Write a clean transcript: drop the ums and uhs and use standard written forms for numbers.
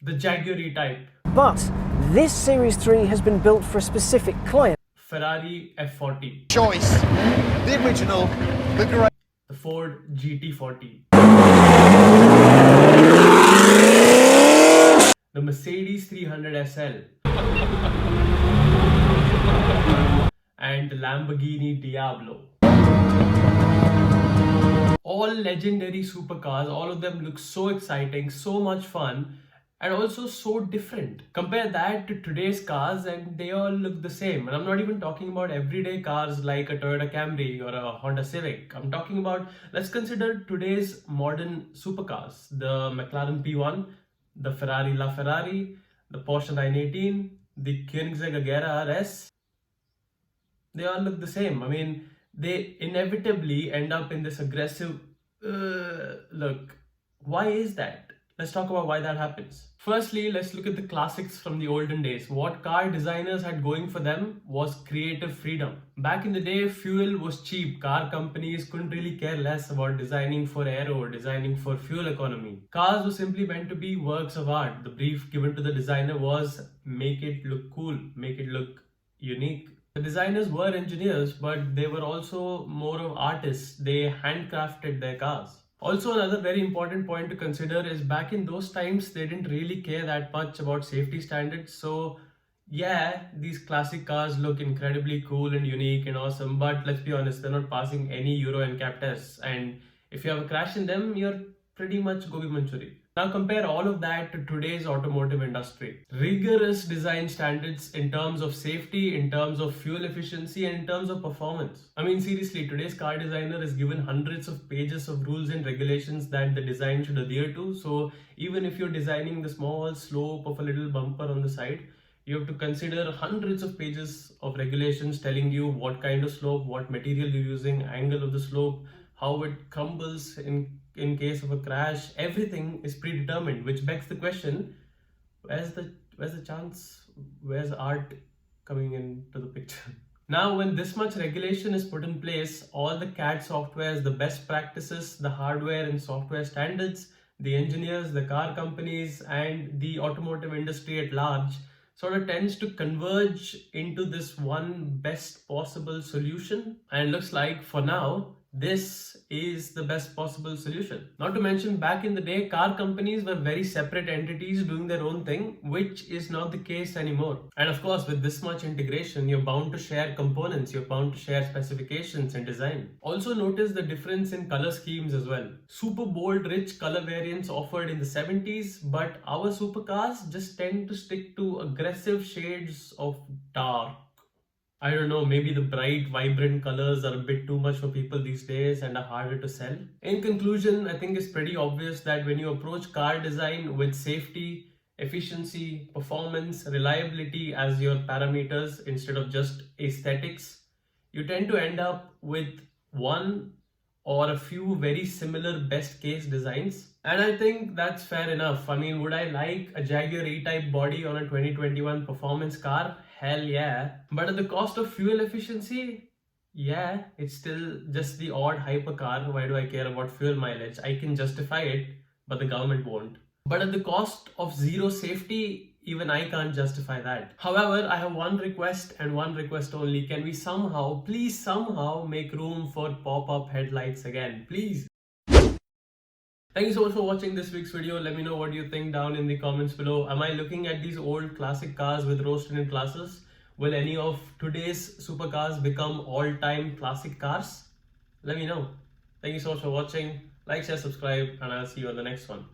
The Jaguar E-Type. But this Series 3 has been built for a specific client. Ferrari F40. Choice. The original, the great. The Ford GT40. The Mercedes 300 SL. And the Lamborghini Diablo. All legendary supercars, all of them look so exciting, so much fun, and also so different. Compare that to today's cars and they all look the same. And I'm not even talking about everyday cars like a Toyota Camry or a Honda Civic. I'm talking about, let's consider today's modern supercars. The McLaren P1, the Ferrari LaFerrari, the Porsche 918, the Koenigsegg Agera RS. They all look the same. I mean, they inevitably end up in this aggressive look. Why is that? Let's talk about why that happens. Firstly, let's look at the classics from the olden days. What car designers had going for them was creative freedom. Back in the day, fuel was cheap. Car companies couldn't really care less about designing for aero or designing for fuel economy. Cars were simply meant to be works of art. The brief given to the designer was make it look cool, make it look unique. The designers were engineers, but they were also more of artists. They handcrafted their cars. Also, another very important point to consider is back in those times, they didn't really care that much about safety standards. So yeah, these classic cars look incredibly cool and unique and awesome, but let's be honest, they're not passing any Euro NCAP tests. And if you have a crash in them, you're pretty much gobi manchuri. Now compare all of that to today's automotive industry. Rigorous design standards in terms of safety, in terms of fuel efficiency, and in terms of performance. I mean, seriously, today's car designer is given hundreds of pages of rules and regulations that the design should adhere to. So even if you're designing the small slope of a little bumper on the side, you have to consider hundreds of pages of regulations telling you what kind of slope, what material you're using, angle of the slope, how it crumbles in case of a crash. Everything is predetermined, which begs the question, where's the chance, where's art coming into the picture? Now, when this much regulation is put in place, all the CAD softwares, the best practices, the hardware and software standards, the engineers, the car companies, and the automotive industry at large sort of tends to converge into this one best possible solution. And looks like for now, this is the best possible solution. Not to mention, back in the day, car companies were very separate entities doing their own thing, which is not the case anymore. And of course, with this much integration, you're bound to share components, you're bound to share specifications and design. Also notice the difference in color schemes as well. Super bold, rich color variants offered in the 70s, but our supercars just tend to stick to aggressive shades of dark. I don't know, maybe the bright, vibrant colors are a bit too much for people these days and are harder to sell. In conclusion, I think it's pretty obvious that when you approach car design with safety, efficiency, performance, reliability as your parameters instead of just aesthetics, you tend to end up with one or a few very similar best case designs. And I think that's fair enough. I mean, would I like a Jaguar E-Type body on a 2021 performance car? Hell yeah. But at the cost of fuel efficiency? Yeah, it's still just the odd hypercar. Why do I care about fuel mileage? I can justify it, but the government won't. But at the cost of zero safety, even I can't justify that. However, I have one request and one request only. Can we somehow, please somehow make room for pop-up headlights again? Please. Thank you so much for watching this week's video. Let me know what you think down in the comments below. Am I looking at these old classic cars with rose-tinted glasses? Will any of today's supercars become all-time classic cars? Let me know. Thank you so much for watching. Like, share, subscribe, and I'll see you on the next one.